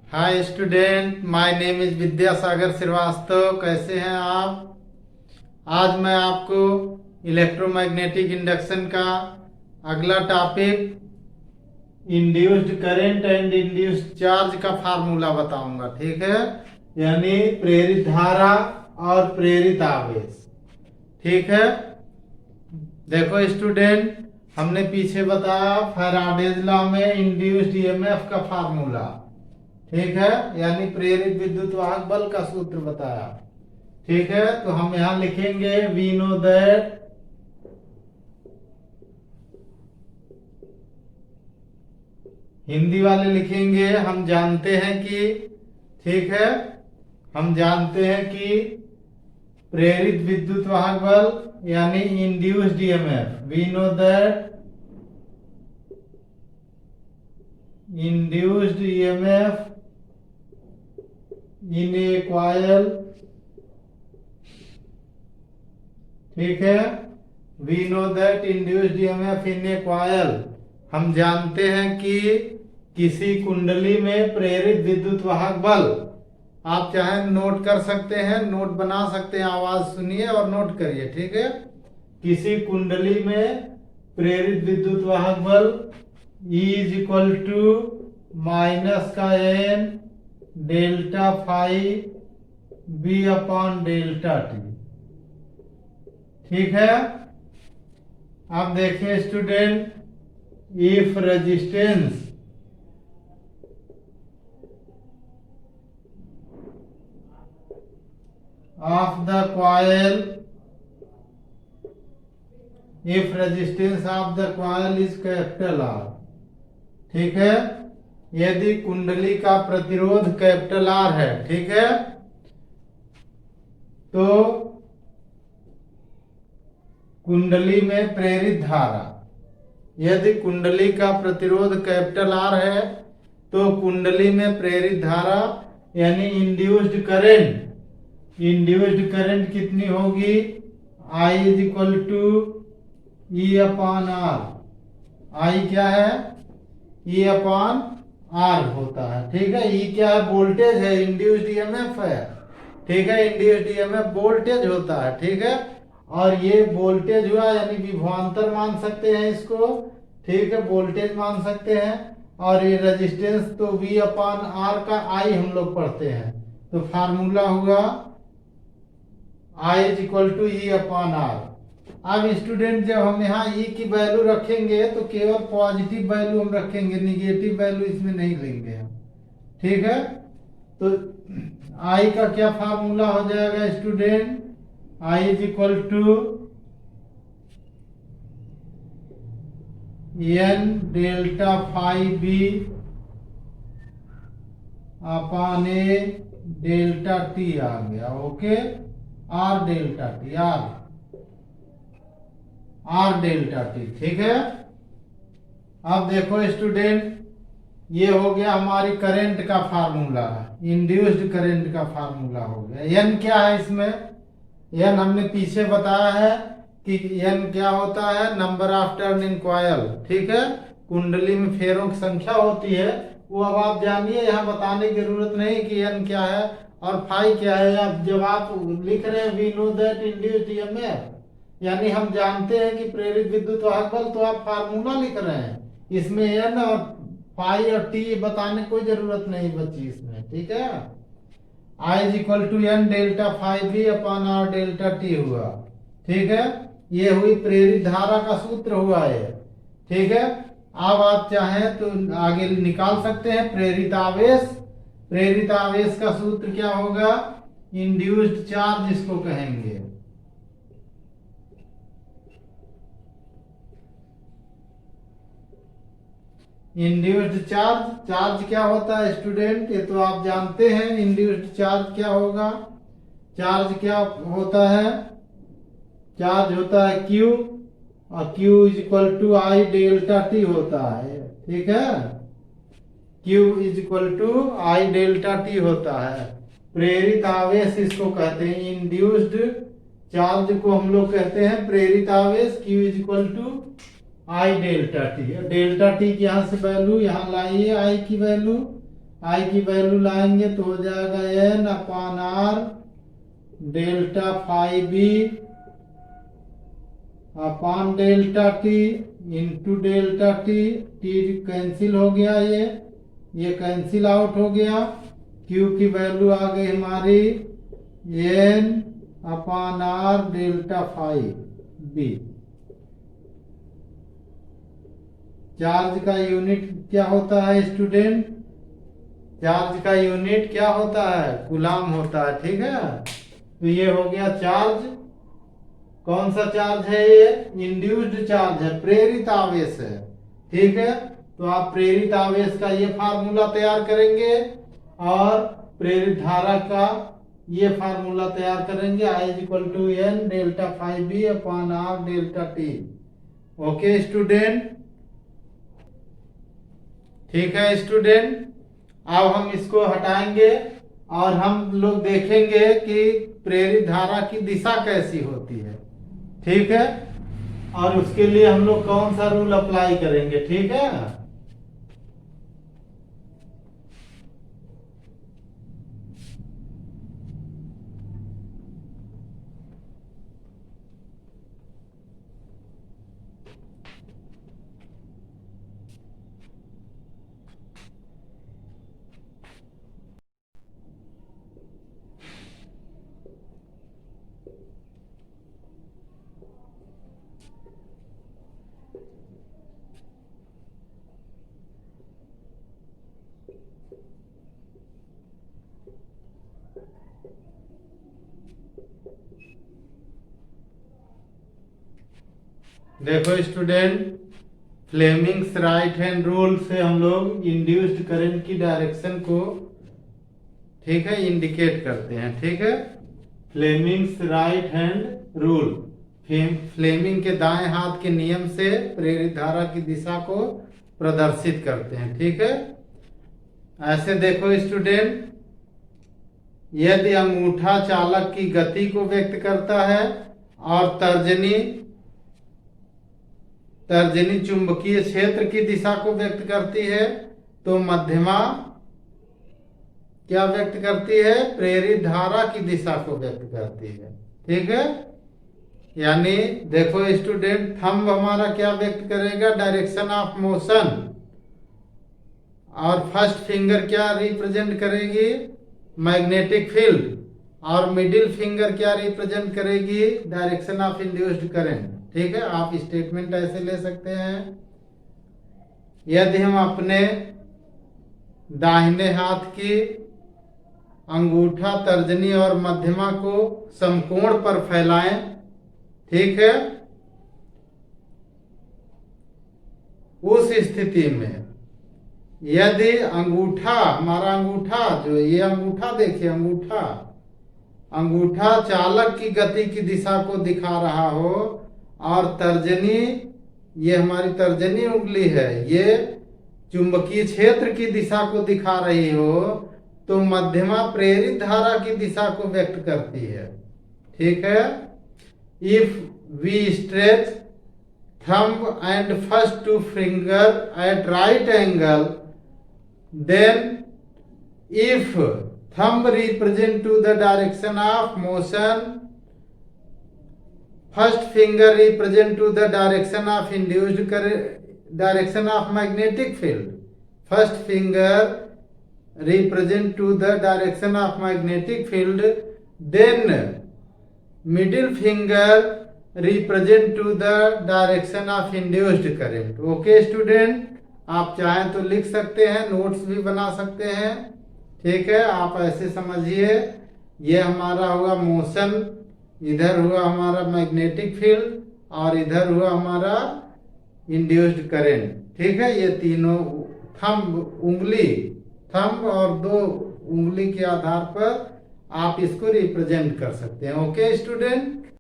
Hi student, my name is Vidyasagar Shrivastava. कैसे हैं आप? आज मैं आपको इलेक्ट्रोमैग्नेटिक इंडक्शन का अगला topic induced current and induced charge का फार्मूला बताऊंगा। ठीक है, यानी प्रेरित धारा और प्रेरित आवेश। ठीक है, देखो स्टूडेंट, हमने पीछे बताया फैराडेज लॉ में इंड्यूस्ड ईएमएफ का फार्मूला। ठीक है, यानी प्रेरित विद्युत वाहक बल का सूत्र बताया। ठीक है, तो हम यहां लिखेंगे वी नो दैट हिंदी वाले लिखेंगे हम जानते हैं कि। ठीक है, हम जानते हैं कि प्रेरित विद्युत वाहक बल यानी induced EMF, we know that induced EMF in a coil. ठीक है, we know that induced EMF in a coil. हम जानते हैं कि किसी कुंडली में प्रेरित विद्युत वाहक बल, आप चाहे नोट कर सकते हैं, नोट बना सकते हैं, आवाज सुनिए और नोट करिए। ठीक है, किसी कुंडली में प्रेरित विद्युत वाहक बल E is equal to minus का n delta phi B upon delta T. ठीक है, अब देखिए student, if resistance of the coil, if resistance of the coil is capital R। ठीक है, यदि कुंडली का प्रतिरोध कैपिटल R है, ठीक है, तो कुंडली में प्रेरित धारा, यदि कुंडली का प्रतिरोध कैपिटल R है तो कुंडली में प्रेरित धारा यानी इंड्यूस्ड करंट, इंड्यूस्ड करंट कितनी होगी? I is equal to E upon R. I क्या है? ई अपॉन आर होता है। ठीक है, ई क्या है? वोल्टेज है, इंड्यूस्ड ईएमएफ है। ठीक है, इंड्यूस्ड ईएमएफ वोल्टेज होता है। ठीक है, और ये वोल्टेज हुआ यानी विभवांतर मान सकते हैं इसको। ठीक है, वोल्टेज मान सकते हैं। और ये रेजिस्टेंस तो वी अपॉन आर का आई हम लोग पढ़ते हैं, तो फार्मूला हुआ I is equal to E upon R. अब स्टूडेंट, जब हम यहाँ ई की वैल्यू रखेंगे तो केवल पॉजिटिव वैल्यू हम रखेंगे, निगेटिव वैल्यू इसमें नहीं लेंगे हम। ठीक है, तो I का क्या फार्मूला हो जाएगा student? I is equal to N delta phi B upon A delta T आ गया। Okay, R delta T, R delta T. ठीक है, अब देखो स्टूडेंट, ये हो गया हमारी करंट का फार्मूला, इंड्यूस्ड करंट का फार्मूला हो गया। एन क्या है इसमें? एन हमने पीछे बताया है कि एन क्या होता है? Number of turn in coil. ठीक है, कुंडली में फेरों की संख्या होती है, वो अब आप जानिए, यहाँ बताने की जरूरत नहीं कि एन क्या है और फाई क्या है। अब जब आप लिख रहे हैं we know that induced EMF, यानी हम जानते हैं कि प्रेरित विद्युत वाहक बल, तो आप फार्मूला लिख रहे हैं, इसमें एन और फाई और टी बताने कोई जरूरत नहीं बची इसमें। ठीक है, I is equal to N delta phi B upon R delta T हुआ। ठीक है, ये हुई प्रेरित धारा का सूत्र हुआ ये। ठीक है, अब आप चाहें तो आगे निकाल सकते हैं प्रेरित आवेश। प्रेरित आवेश का सूत्र क्या होगा? इंड्यूस्ड चार्ज इसको कहेंगे। इंड्यूस्ड चार्ज, चार्ज क्या होता है स्टूडेंट? ये तो आप जानते हैं, इंड्यूस्ड चार्ज क्या होगा? चार्ज क्या होता है? चार्ज होता है Q, और Q is equal to I delta T होता है। ठीक है, Q is equal to I delta T होता है। प्रेरित आवेश इसको कहते हैं, इंड्यूस्ड चार्ज को हम लोग कहते हैं प्रेरित आवेश। Q is equal to I delta T, delta T की यहाँ से वैल्यू यहाँ लाइए, आई की वैल्यू, आई की वैल्यू लाएंगे तो हो जाएगा N upon R delta phi B upon delta T into delta T. T cancel हो गया, ये कैंसिल आउट हो गया। क्यू की वैल्यू आ गई हमारी N upon R delta phi B. Charge का यूनिट क्या होता है स्टूडेंट? चार्ज का यूनिट क्या होता है? कूलाम होता है, ठीक है। तो ये हो गया चार्ज। कौन सा चार्ज है ये? इंड्यूस्ड चार्ज है, प्रेरित आवेश है, ठीक है। तो आप प्रेरित आवेश का ये फार्मूला तैयार करेंगे और प्रेरित धारा का ये फार्मूला तैयार करेंगे, I is equal to N delta phi B upon R delta T. Okay student, ठीक है स्टूडेंट। अब हम इसको हटाएंगे और हम लोग देखेंगे कि प्रेरित धारा की दिशा कैसी होती है, ठीक है। और उसके लिए हम लोग कौन सा रूल अप्लाई करेंगे, ठीक है। देखो student, Fleming's right hand rule से हम लोग इंड्यूस्ड करंट की डायरेक्शन को, ठीक है, इंडिकेट करते हैं, ठीक है। Fleming's right hand rule, Fleming के दाएं हाथ के नियम से प्रेरित धारा की दिशा को प्रदर्शित करते हैं, ठीक है। ऐसे देखो स्टूडेंट, यदि अंगूठा चालक की गति को व्यक्त करता है और तर्जनी चुंबकीय क्षेत्र की दिशा को व्यक्त करती है, तो मध्यमा क्या व्यक्त करती है? प्रेरित धारा की दिशा को व्यक्त करती है, ठीक है। यानी देखो स्टूडेंट, थंब हमारा क्या व्यक्त करेगा? Direction of motion. और फर्स्ट फिंगर क्या रिप्रेजेंट करेगी? Magnetic field. और मिडिल फिंगर क्या रिप्रेजेंट करेगी? डायरेक्शन ऑफ इंड्यूस्ड करंट, ठीक है। आप स्टेटमेंट ऐसे ले सकते हैं, यदि हम अपने दाहिने हाथ की अंगूठा, तर्जनी और मध्यमा को समकोण पर फैलाएं, ठीक है, उस स्थिति में यदि अंगूठा, हमारा अंगूठा, जो ये अंगूठा देखिए, अंगूठा चालक की गति की दिशा को दिखा रहा हो और तर्जनी, ये हमारी तर्जनी उंगली है, ये चुंबकीय क्षेत्र की दिशा को दिखा रही हो, तो मध्यमा प्रेरित धारा की दिशा को व्यक्त करती है, ठीक है। If we stretch thumb and first two finger at right angle, then if thumb represent to the direction of motion, first finger represent to the direction of induced direction of magnetic field, first finger represent to the direction of magnetic field, then middle finger represent to the direction of induced current। Okay student, आप चाहें तो लिख सकते हैं, notes भी बना सकते हैं, ठीक है। आप ऐसे समझिए, ये हमारा हुआ मोशन, इधर हुआ हमारा मैग्नेटिक फील्ड और इधर हुआ हमारा इंड्यूस्ड करंट, ठीक है। ये तीनों थंब और दो उंगली के आधार पर आप इसको रिप्रेजेंट कर सकते हैं। Okay student.